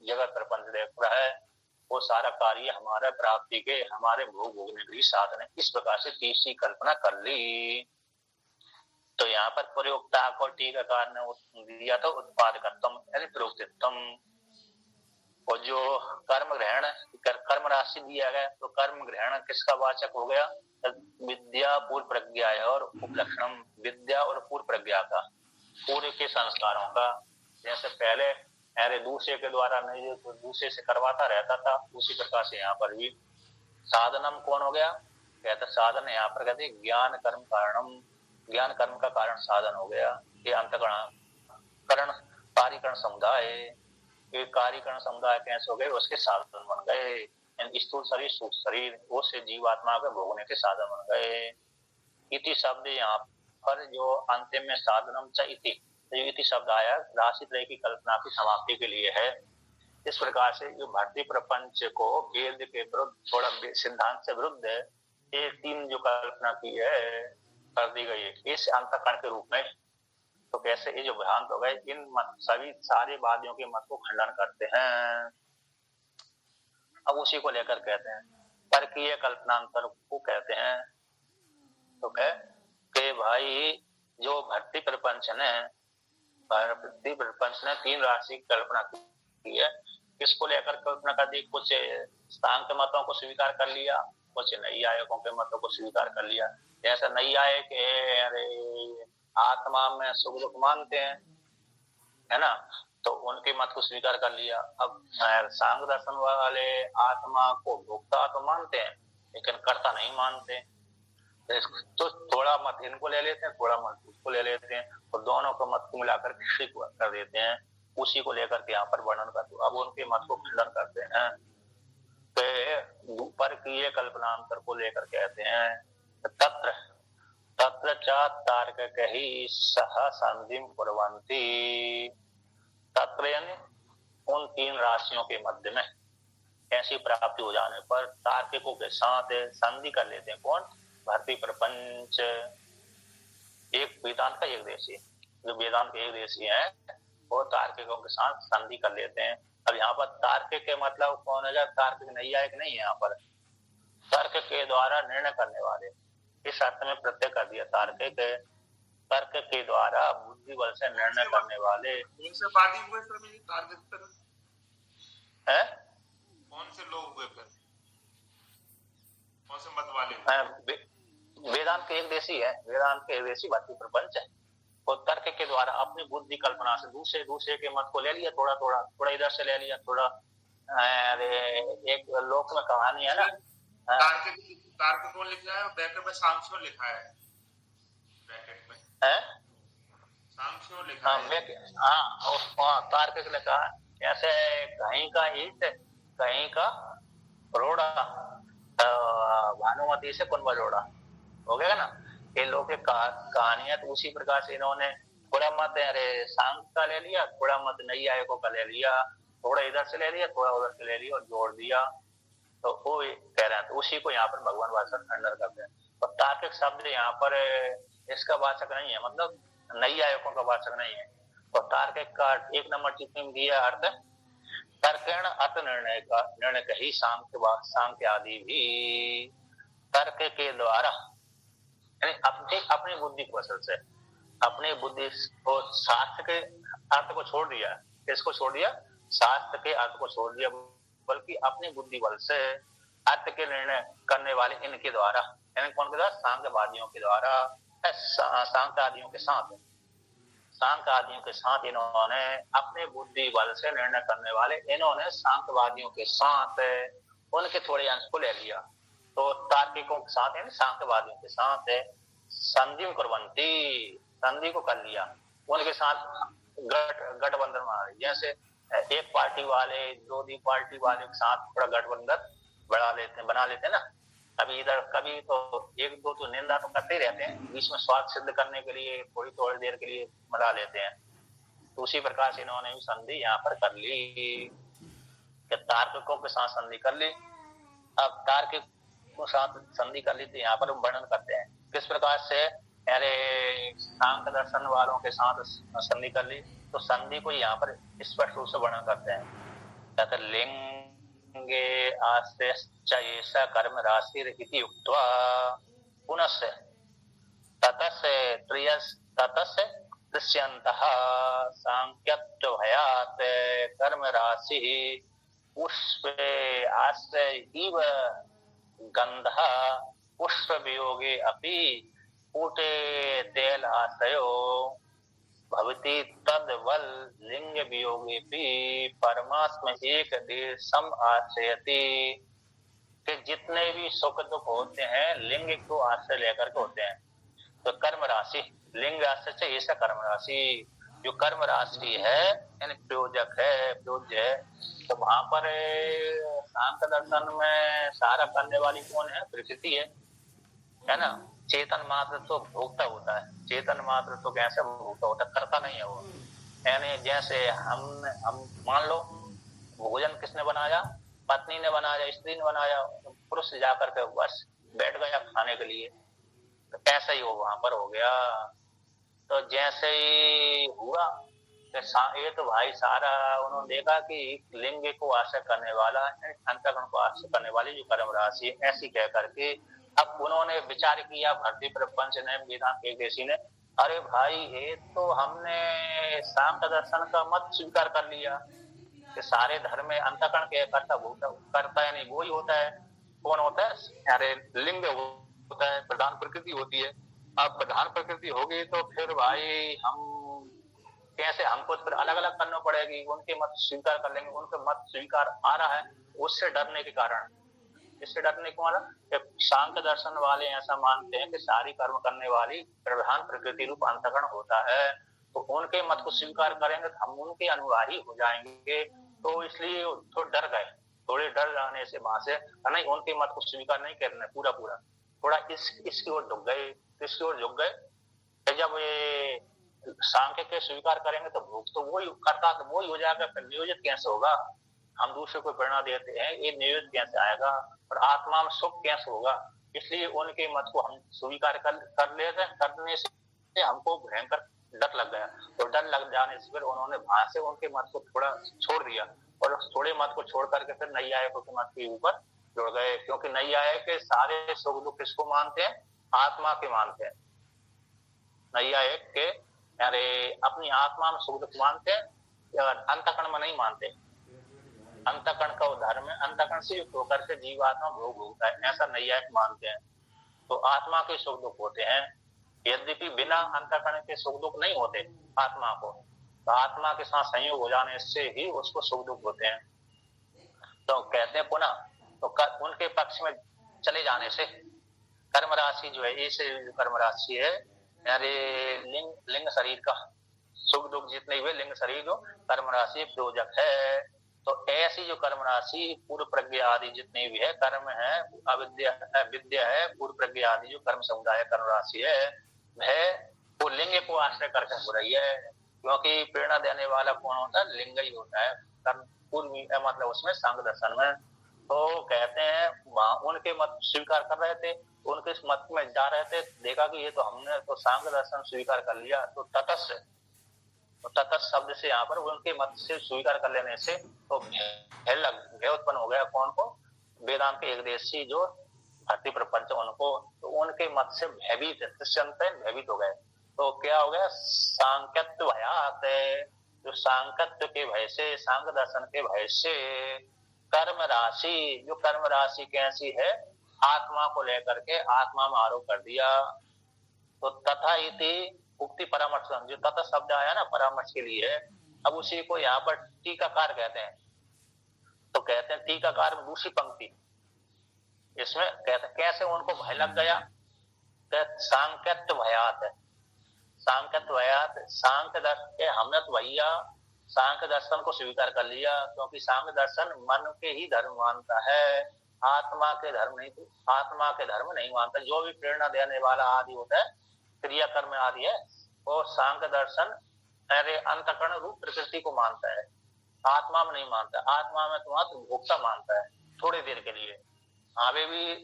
Speaker 1: जगत प्रपंच देख रहा है, वो सारा कार्य हमारा प्राप्ति के, हमारे भोग भोगने के लिए साधन है। इस प्रकार से तीसरी कल्पना कर ली। तो यहाँ पर प्रयोक्ता को टीकाकार ने दिया था उत्पादकत्वम यानी प्रयोक्तित्वम, और जो कर्म ग्रहण, कर्म राशि दिया गया, तो कर्म ग्रहण किसका वाचक हो गया? विद्या पूर्व प्रज्ञा और उपलक्षणम, विद्या और पूर्व प्रज्ञा का, पूर्व के संस्कारों का। जैसे पहले अरे दूसरे के द्वारा नहीं, तो दूसरे से करवाता रहता था, उसी प्रकार से यहाँ पर भी साधनम कौन हो गया? कहते साधन यहाँ पर कहते ज्ञान कर्म कारणम, ज्ञान कर्म का कारण साधन हो गया। ये अंतःकरण कार्यकरण समुदाय, ये कार्यकरण समुदाय कैसे हो गए? उसके साधन बन गए। स्थूल शरीर सूक्ष्म शरीर उससे जीवात्मा के भोगने के साधन बन गए। इति शब्द यहाँ पर जो अंतिम में साधनम च इति, इति शब्द आया राशि त्रय की कल्पना की समाप्ति के लिए है। इस प्रकार से जो भारतीय प्रपंच को वेद के विरुद्ध, थोड़ा सिद्धांत से विरुद्ध है, ये तीन जो कल्पना की है कर दी गई है इस अंतःकरण के रूप में। तो कैसे ये जो भ्रांत हो गए, इन मत सभी सारे वादियों के मत को खंडन करते हैं। अब उसी को लेकर कहते हैं परकीय कल्पनांतर को कहते हैं। तो कह के भाई जो भक्ति प्रपंच ने तीन राशि की कल्पना की है, किसको लेकर कल्पना कर दी? कुछ सांख्य मतों को स्वीकार कर लिया, कुछ नैयायिकों के मतों को स्वीकार कर लिया। जैसा नैयायिक अरे आत्मा में सुख दुख मानते हैं, है ना, तो उनके मत को स्वीकार कर लिया। अब सांख्य दर्शन वाले आत्मा को भोक्ता तो मानते हैं लेकिन कर्ता नहीं मानते, तो थोड़ा मत इनको ले लेते हैं, थोड़ा मत उसको ले लेते हैं, और दोनों को मत को मिलाकर कर देते हैं। उसी को लेकर के यहाँ पर वर्णन करते हैं। अब उनके मत को खंडन करते हैं। तो ऊपर की ये कल्पनांतर को लेकर कहते हैं तत्र तत्र तार्किक ही सह संधिम कुर्वन्ति, तत्र यानी उन तीन राशियों के मध्य में ऐसी प्राप्ति हो जाने पर तार्किकों के साथ संधि कर लेते हैं। कौन? भारतीय प्रपंच, एक वेदांत का एक देशी, जो वेदांत के एक देशी है, वो तार्किकों के साथ संधि कर लेते हैं। अब यहाँ पर तार्किक के मतलब कौन है? तार्किक नैयायिक नहीं है, यहाँ पर तर्क के द्वारा निर्णय करने वाले, इस अर्थ में प्रत्यय कर दिया। तार्किक तर्क के द्वारा बुद्धि बल से निर्णय करने वाले।
Speaker 2: कौन से वादी हुए फिर ये तार्किक
Speaker 1: है?
Speaker 2: कौन से लोग हुए फिर? कौन से मत वाले?
Speaker 1: वेदांत के एक देशी है, वेदांत के एक देशी बाकी प्रपंच है। वो तर्क के द्वारा अपनी बुद्धि कल्पना से दूसरे के मत को ले लिया, थोड़ा इधर से ले लिया, थोड़ा। अरे एक लोक में कहानी है ना,
Speaker 2: तार्किक कौन लिखा है? ब्रैकेट में सांख्य लिखा है, ब्रैकेट में
Speaker 1: है
Speaker 2: सांख्य लिखा है।
Speaker 1: हाँ, तार्किक लिखा है। जैसे कहीं का ईट, कहीं का रोड़ा, भानुमती से कुंभ जोड़ा, हो गया ना। ये लोग कहानियां तो उसी प्रकार से इन्होंने थोड़ा मत अरे सांख्य का ले लिया, थोड़ा मत नैयायिकों का ले लिया, थोड़ा इधर से ले लिया, थोड़ा उधर से ले लिया और जोड़ दिया, तो वो कह रहे हैं। तो उसी को यहाँ पर भगवान वाचक खंडन करते हैं। और तार्किक शब्द यहाँ पर इसका वाचक नहीं है, मतलब नैयायिकों का वाचक नहीं है। तो तार्किक का 1 नंबर टिप्पणी में दिया अर्थ तर्केण अर्थ निर्णय कही सांख्य आदि भी तर्क के द्वारा, यानी अपनी बुद्धि कौशल से, अपनी बुद्धि को शास्त्र के अर्थ को छोड़ दिया। किसको छोड़ दिया? शास्त्र के अर्थ को छोड़ दिया, बल्कि अपनी बुद्धि बल से अर्थ के निर्णय करने वाले इनके द्वारा, यानी कौन के द्वारा? सांख्यवादियों के द्वारा, सांख्य आदियों के साथ इन्होंने अपने बुद्धि बल से निर्णय करने वाले इन्होंने सांख्यवादियों के साथ उनके थोड़े अंश को ले लिया। तो तार्किकों के साथ यानी सांख्यवादियों के साथ संधि कुर्वन्ति, संधि को कर लिया, उनके साथ गठबंधन बना लिया। जैसे एक पार्टी वाले दो पार्टी वाले के साथ थोड़ा गठबंधन बना लेते हैं ना। कभी इधर कभी तो एक दो तो निंदा तो करते ही रहते हैं, बीच में स्वार्थ सिद्ध करने के लिए थोड़ी देर के लिए बना लेते हैं। तो उसी प्रकार से इन्होंने भी संधि यहाँ पर कर ली, तार्किकों के साथ संधि कर ली। अब तार्किक को साथ संधि कर ली तो यहाँ पर वर्णन करते हैं किस प्रकार से। अरे सांख्य दर्शन वालों के साथ संधि कर ली, तो संधि को यहाँ पर स्पष्ट रूप से वर्णन करते हैं। लिंगे आश्रय कर्म राशि उक्त्वा पुनः ततस्य दृश्यन्तः सांख्यत्व भयात् कर्म राशि पुष्पे आश्रय इव गंधः पुष्प वियोगे अपि कूटे तेल आश्रयो भवति तद्वल लिंग वियोगे भी परमात्मा एक देशम आश्रयति। कि जितने भी सुख दुख होते हैं लिंग को आश्रय लेकर के होते हैं। तो कर्म राशि, लिंग आश्रय से ऐसा कर्म राशि, जो कर्म राशि है यानी प्रयोजक है, प्रयोज्य है। तो वहां पर सांख्य दर्शन में सारा करने वाली कौन है? प्रकृति है ना। चेतन मात्र तो भोक्ता होता है, चेतन मात्र तो कैसे भोक्ता होता है, करता नहीं है वो। यानी जैसे हम मान लो भोजन किसने बनाया? पत्नी ने बनाया, स्त्री ने बनाया, पुरुष जाकर के बस बैठ गया खाने के लिए, तो कैसे ही वो वहां पर हो गया। तो जैसे ही हुआ ये तो भाई सारा उन्होंने देखा कि लिंग को आश्रय करने वाला, अंतःकरण को आश्रय करने वाली जो कर्म राशि है, ऐसी कह करके अब उन्होंने विचार किया भर्ती प्रपंच ने, वेदांत एक देशी ने, अरे भाई ये तो हमने सांख्य दर्शन का मत स्वीकार कर लिया कि सारे धर्म में अंतःकरण के करता है नहीं, वो ही होता है। कौन होता है? अरे लिंग होता है, प्रधान प्रकृति होती है। अब प्रधान प्रकृति होगी तो फिर भाई हम कैसे, हमको फिर अलग अलग करना पड़ेगी। उनके मत स्वीकार कर लेंगे, उनके मत स्वीकार आ रहा है उससे डरने के कारण, इससे डरने को वाला सांख्य दर्शन वाले ऐसा मानते हैं कि सारी कर्म करने वाली प्रधान प्रकृति रूप अंतःकरण होता है। तो उनके मत को स्वीकार करेंगे तो हम उनके अनुयायी हो जाएंगे। तो इसलिए थोड़ा डर गए, थोड़े डर जाने से वहां से नहीं, उनके मत को स्वीकार नहीं करना पूरा थोड़ा इसकी ओर झुक गए। इसकी ओर झुक गए। जब ये सांख्य के स्वीकार करेंगे तो भोग तो वही करता, तो वही हो जाएगा, फिर नियोजित कैसे होगा? हम दूसरे को प्रेरणा देते हैं, ये नियोजित कैसे आएगा और आत्मा में सुख कैसे होगा? इसलिए उनके मत को हम स्वीकार कर लेते हैं। करने से हमको भयंकर डर लग गया। तो डर लग जाने से फिर उन्होंने वहां से उनके मत को थोड़ा छोड़ दिया और थोड़े मत को छोड़ करके फिर नैयायिकों के मत के ऊपर जुड़ गए, क्योंकि नैयायिक के सारे सुख दुख किसको मानते हैं? आत्मा के मानते हैं। नैयायिक के अरे अपनी आत्मा में सुख दुख मानते हैं, अंतःकरण में नहीं मानते। अंतःकरण का धर्म है, अंतःकरण से युक्त होकर के जीवात्मा भोग भोगता है, ऐसा नैयायिक मानते हैं। तो आत्मा के सुख दुख होते हैं, यद्यपि बिना अंतःकरण के सुख दुख नहीं होते आत्मा को, तो आत्मा के साथ संयोग हो जाने से ही उसको सुख दुख होते हैं। तो कहते हैं पुनः तो उनके पक्ष में चले जाने से कर्म राशि जो है, ऐसे कर्म राशि है अरे लिंग शरीर का सुख दुख जितने हुए लिंग शरीर जो कर्म राशि प्रयोजक है। तो ऐसी जो कर्म राशि पूर्व प्रज्ञा आदि जितने भी है कर्म है, अविद्या विद्या है, पूर्व प्रज्ञा आदि जो कर्म समुदाय कर्म राशि है वह वो लिंग को आश्रय करके हो रही है, क्योंकि प्रेरणा देने वाला कौन होता है? लिंग ही होता है। कर्म पूर्व मतलब उसमें सांग दर्शन में तो कहते हैं वहां उनके मत स्वीकार कर रहे थे, उनके इस मत में जा रहे थे, देखा कि ये तो हमने तो सांग दर्शन स्वीकार कर लिया, तो तटस्थ शब्द से यहाँ पर उनके मत से स्वीकार कर लेने से तो भय उत्पन्न हो गया। कौन को? वेदांत के एक देशी जो भक्ति प्रपंच उनको, तो उनके मत से भयभीत भयभीत हो गए। तो क्या हो गया? सांख्यत्व भयात, जो सांख्यत्व के भय से, सांग दर्शन के भय से कर्म राशि, जो कर्म राशि कैसी है? आत्मा को लेकर के आत्मा में आरोप कर दिया। तो तथा इति उक्ति परामर्श, जो तथा शब्द आया ना परामर्श के लिए, अब उसी को यहाँ पर टीकाकार कहते हैं। तो कहते हैं टीकाकार में दूसरी पंक्ति, इसमें कहते कैसे उनको भय लग गया? सांख्यत्व भयात है, सांख्यत्व भयात, सांख्य दर्शन के हमने तो भैया सांख्य दर्शन को स्वीकार कर लिया, क्योंकि सांख्य दर्शन मन के ही धर्म मानता है, आत्मा के धर्म नहीं, आत्मा के धर्म नहीं मानता। जो भी प्रेरणा देने वाला आदि होता है, क्रिया कर्म आदि है, वो सांख्य दर्शन अरे अंतःकरण रूप प्रकृति को मानता है, आत्मा में नहीं मानता। आत्मा में तो मात्र भोक्ता मानता है थोड़ी देर के लिए। आगे भी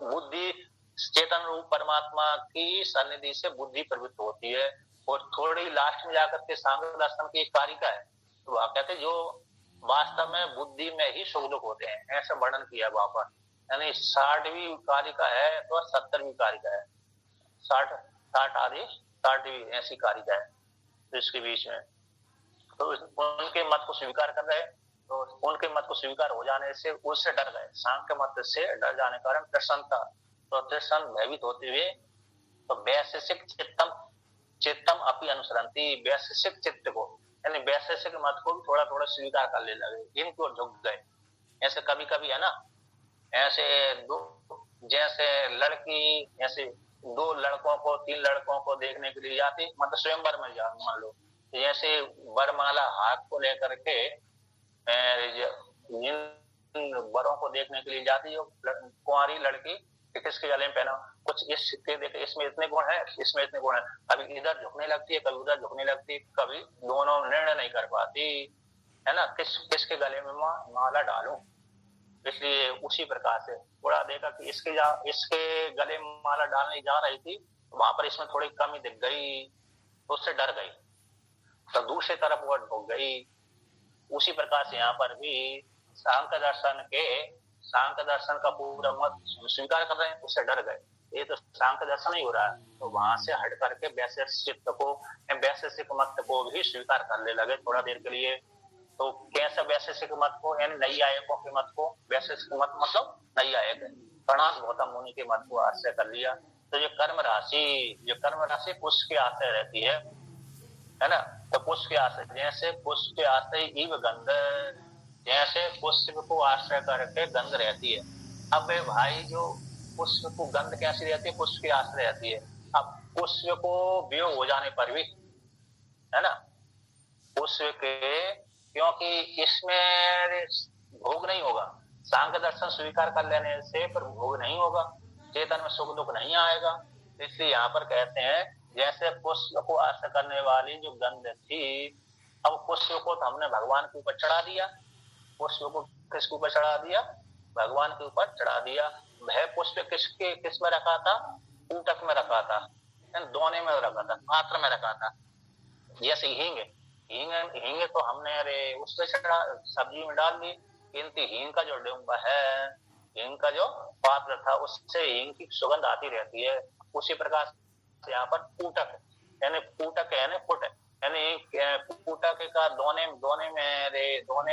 Speaker 1: बुद्धि चेतन रूप परमात्मा की सन्निधि से बुद्धि प्रवृत्त होती है, और थोड़ी लास्ट में जाकर के सांख्य दर्शन की एक कारिका है, तो वह कहते जो वास्तव में बुद्धि में ही सुख दुख होते हैं, ऐसा वर्णन किया वहां पर। यानी 60वीं कारिका है तो 70वीं कारिका है, 60 आदि 60वीं ऐसी कारिका है, तो इसके बीच में तो उनके मत को स्वीकार कर रहे, तो उनके मत को स्वीकार हो जाने से उससे डर गए, सांख्य मत से डर जाने के कारण प्रसन्नता, तो प्रसन्न भयभीत होते हुए तो वैशेषिक चित्तम अपनी अनुसरंती, वैशेषिक चित्त को यानी वैशेषिक मत को भी थोड़ा थोड़ा स्वीकार कर ले लगे, इनको झुक गए। ऐसे कभी कभी है ना, ऐसे दो जैसे लड़की ऐसे 2 लड़कों को 3 लड़कों को देखने के लिए जाती, मतलब स्वयंवर में जा मान लो, जैसे वरमाला हाथ को लेकर के बड़ों को देखने के लिए जाती है कुंवारी लड़की, किसके गले में पहना कुछ इसके देखे इसमें इतने गुण है, इसमें इतने गुण है, कभी इधर झुकने लगती है, कभी उधर झुकने लगती है, कभी दोनों निर्णय नहीं कर पाती है ना, किसके गले में माला डालूं। इसलिए उसी प्रकार से थोड़ा देखा कि इसके गले में माला डालने जा रही थी, वहां पर इसमें थोड़ी कमी दिख गई, तो उससे डर गई, तो दूसरी तरफ वो ढुक गई। उसी प्रकार से यहाँ पर भी सांख्य दर्शन का पूरा मत स्वीकार कर रहे हैं, उससे डर गए, ये तो सांख्य दर्शन ही हो रहा है, तो वहां से हट करके वैशेषिक मत को भी स्वीकार करने लगे थोड़ा देर के लिए। तो कैसे वैशेषिक मत को, यानी नैयायिकों के मत को, वैशेषिक मत मतलब नैयायिक कणाद गौतम मुनि के मत को आश्रय कर लिया। तो ये कर्म राशि पुष्प के आश्रय रहती है ना, तो पुष्प के आश्रय, जैसे पुष्प के आश्रय इव गंध, जैसे पुष्प को आश्रय करके गंध रहती है। अब भाई जो पुष्प को गंध कैसी रहती है? पुष्प के आश्रय रहती है। अब पुष्प को वियोग हो जाने पर भी है ना, पुष्प के, क्योंकि इसमें भोग नहीं होगा, सांख्य दर्शन स्वीकार कर लेने से पर भोग नहीं होगा, चेतन में सुख दुख नहीं आएगा, इसलिए यहाँ पर कहते हैं जैसे पुष्प को आश्रय करने वाली जो गंध थी, अब पुष्प को तो हमने भगवान के ऊपर चढ़ा दिया, पुष्प को किसके ऊपर चढ़ा दिया? भगवान के ऊपर चढ़ा दिया। वह पुष्प किस में रखा था? ऊतक में रखा था, दोने में रखा था, पात्र में रखा था, जैसे हींग हींग तो हमने अरे उसमें सब्जी में डाल दी, किंतु हींग का जो डिब्बा है, हींग का जो पात्र था, उससे हींग की सुगंध आती रहती है। उसी प्रकार से यहाँ पर पूटक यानी पूटक यानी फुट यानी पूटक का दोने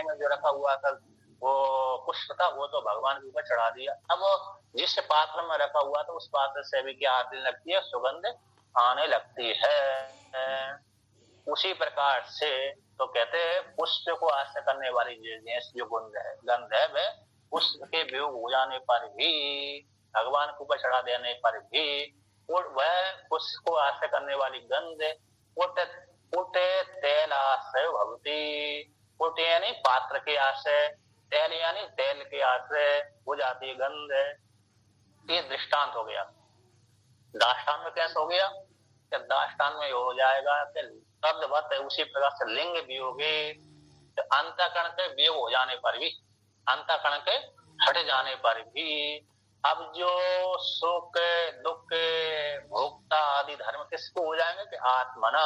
Speaker 1: में जो रखा हुआ था वो पुष्प था, वो तो भगवान के ऊपर चढ़ा दिया। अब जिस पात्र में रखा हुआ था उस पात्र से भी क्या आने लगती है, सुगंध आने लगती है। उसी प्रकार से तो कहते हैं पुष्प को आश्रय करने वाली जो गंध है वह पुष्प के वियोग हो जाने पर भी, भगवान के ऊपर चढ़ा देने पर भी, और वह पुष्प को आश्रय करने वाली गंध पुटे तेल आश्रय भवती। पुटे यानी पात्र के आश्रय, तेल यानी तेल के आश्रय हो जाती है गंध। ये दृष्टांत हो गया। दाष्टान में कैसे हो गया, दाष्टान में हो जाएगा शब्दवत उसी प्रकार से लिंग वियोगे, तो अंतःकरण के वियोग हो जाने पर भी, अंतःकरण के हट जाने पर भी, अब जो सुख दुख भोक्ता आदि धर्म किसको हो जाएंगे कि आत्मना।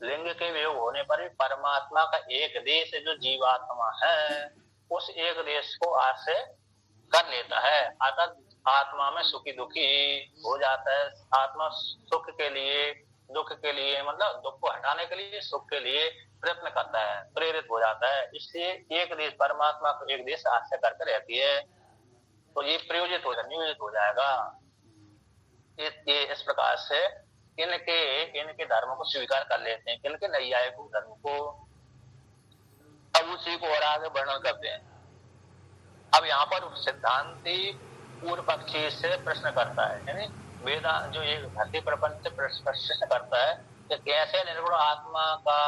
Speaker 1: लिंग के वियोग होने पर भी परमात्मा का एक देश जो जीवात्मा है उस एक देश को आश्रय कर लेता है, अर्थात आत्मा में सुखी दुखी हो जाता है। आत्मा सुख के लिए दुख के लिए, मतलब दुख को हटाने के लिए सुख के लिए प्रयत्न करता है, प्रेरित हो जाता है। इसलिए एक देश परमात्मा को एक देश आश्रय करके रहती है, तो ये प्रयोजित नियोजित हो जाएगा। ये इस प्रकार से इनके धर्मों को स्वीकार कर लेते हैं, इनके नैयायिक धर्म को। अब उसी को और आगे वर्णन करते हैं। अब यहाँ पर सिद्धांती पूर्व पक्षी से प्रश्न करता है, यानी वेदांत जो एक धरती प्रपंच से प्रश्न करता है कि कैसे निर्गुण आत्मा का,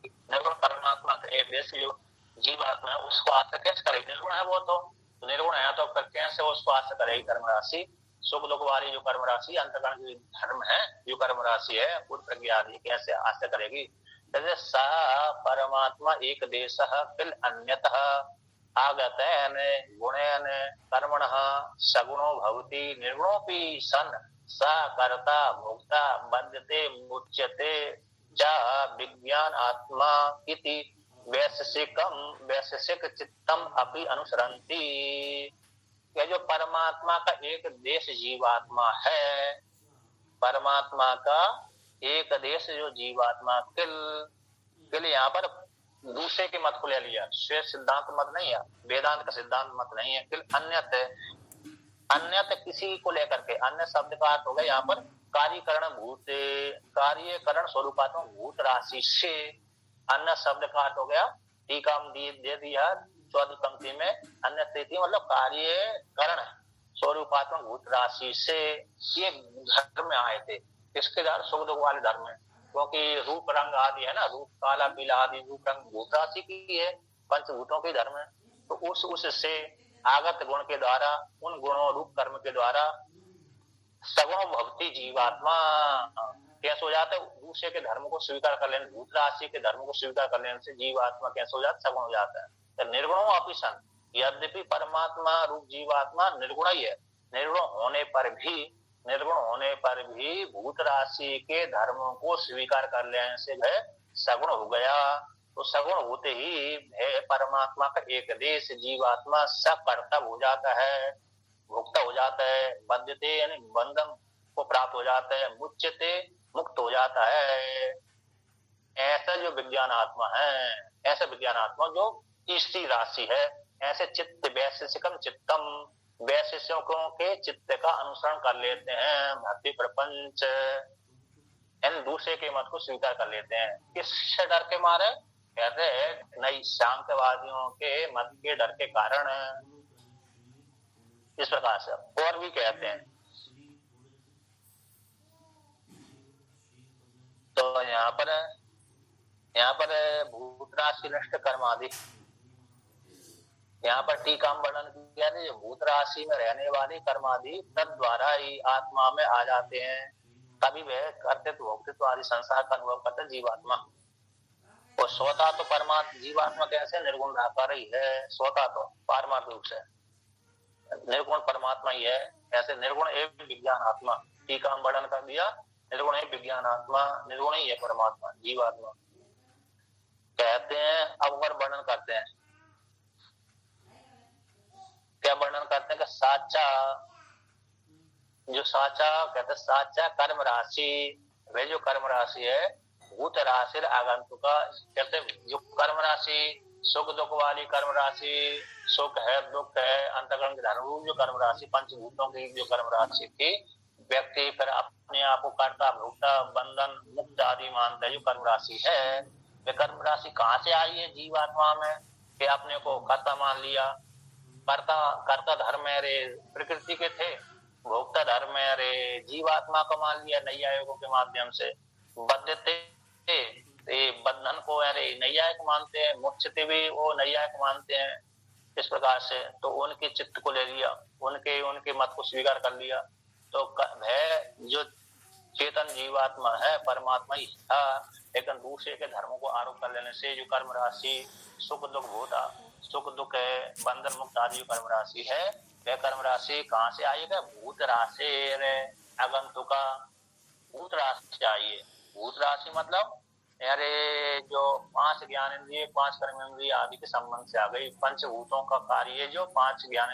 Speaker 1: निर्गुण परमात्मा का एक देश जो जीवात्मा है उसको आश्रय कैसे करेगी, निर्गुण है वो तो निर्गुण है, तो कैसे उसको आश्रय करेगी कर्म राशि, सुख दुख वाली जो कर्म राशि अंतःकरण की धर्म है, जो कर्म राशि है पूर्व प्रज्ञा आदि कैसे आश्रय करेगी। जैसे स परमात्मा एक देश किल अन्यतः आगतेन गुणेन कर्मणः सगुणो भवति निर्गुणोपि सन् स कर्ता भोक्ता बध्यते मुच्यते च विज्ञान आत्मा इति वैशेषिक चित्तम अपि अनुसरन्ति। यह जो परमात्मा का एक देश जीवात्मा है, परमात्मा का एक देश जो जीवात्मा किल यहाँ पर दूसरे के मत को ले लिया, श्वेत सिद्धांत मत नहीं है, वेदांत का सिद्धांत मत नहीं है। किल अन्यत किसी को लेकर के, अन्य शब्द का अर्थ हो गया यहाँ पर कार्यकरण भूत, कार्यकरण स्वरूपात्मक भूत राशि से। अन्य शब्द का अर्थ हो गया, टीका दे दिया 14वीं पंक्ति में, अन्य स्थिति मतलब कार्यकरण स्वरूपात्मक भूत राशि से ये धर्म में आए थे। इसके द्वारा सुख दुख वाले धर्म है, क्योंकि रूप रंग आदि है ना, रूप काला पीला आदि रूप रंग भूत राशि की है, पंचभूतों के धर्म है। तो उससे आगत गुण के द्वारा, उन गुणों रूप कर्म के द्वारा सगुण भवती जीवात्मा कैसे हो जाता है, दूसरे के धर्म को स्वीकार कर लेने, भूत राशि के धर्म को स्वीकार कर लेने से जीवात्मा कैसे हो जाता है, सगुण हो जाता है। तो निर्गुणों अपि सन, यद्यपि परमात्मा रूप जीवात्मा निर्गुण ही है, निर्गुण होने पर भी भूत राशि के धर्मों को स्वीकार कर लेने से वह सगुण हो गया। तो सगुण होते ही वह परमात्मा का एक देश जीवात्मा सकर्तव्य हो जाता है, भुक्ता हो जाता है, बंधते यानी बंधन को प्राप्त हो जाता है, मुच्यते मुक्त हो जाता है। ऐसा जो विज्ञान आत्मा है, ऐसा विज्ञान आत्मा जो तीसरी राशि है, ऐसे चित्त वैशेषिकम चित्तम, वैशेषिकों के चित्त का अनुसरण कर लेते हैं, भक्ति प्रपंच इन दूसरे के मत को स्वीकार कर लेते हैं। किससे डर के मारे, कहते हैं नई सांख्यवादियों के मत के डर के कारण। इस प्रकार से और भी कहते हैं। तो यहाँ पर भूत राशि नष्ट कर्म आदि, यहाँ पर टीका वर्णन किया है, जो भूत राशि में रहने वाले कर्म आदि तद द्वारा ही आत्मा में आ जाते हैं, तभी वह कर्तृत्व भोक्तृत्व आदि संसार का अनुभव करता जीवात्मा। और स्वता तो परमात्मा जीवात्मा कैसे निर्गुण आकार ही है, स्वता तो पारमार्थ रूप से निर्गुण परमात्मा ही है, ऐसे निर्गुण एवं विज्ञान आत्मा। टीका वर्णन कर दिया निर्गुण है विज्ञानात्मा, निर्गुण ही है परमात्मा जीवात्मा। कहते हैं, अब अगर वर्णन करते हैं, क्या वर्णन करते हैं कि साचा, जो साचा कहते हैं साचा कर्म राशि, वे जो कर्म राशि है भूत राशि आगंतुक, कहते जो कर्म राशि सुख दुख वाली कर्म राशि, सुख है दुख है अंतःकरण के धर्म रूप जो कर्म राशि पंचभूतों की जो कर्म राशि थी, व्यक्ति फिर अपने आप को कर्ता भोक्ता बंधन मुक्त आदि मानता है जो कर्म राशि है, वे कर्म राशि कहाँ से आई है जीवात्मा में, कि अपने को कर्ता मान लिया। कर्ता धर्म है रे प्रकृति के थे, भोक्ता धर्म है रे जीवात्मा को मान लिया नैयायिकों के माध्यम से। बद्ध थे, बंधन को अरे नैयायिक मानते हैं, मोक्षते भी वो नैयायिक मानते हैं। इस प्रकार से तो उनके चित्त को ले लिया, उनके मत को स्वीकार कर लिया। तो है जो चेतन जीवात्मा है परमात्मा ही था, लेकिन दूसरे के धर्मों को आरोप कर लेने से जो कर्म राशि सुख दुख भोता सुख दुख है बंधन मुक्त आदि जो कर्म राशि है, वह कर्म राशि कहाँ से आई है? भूत राशि आगंतुका, भूत राशि से आई है। भूत राशि मतलब अरे जो पांच ज्ञान इंद्रिय पांच कर्म इंद्रिय आदि के संबंध से आ गई, पंचभूतों का कार्य जो पांच ज्ञान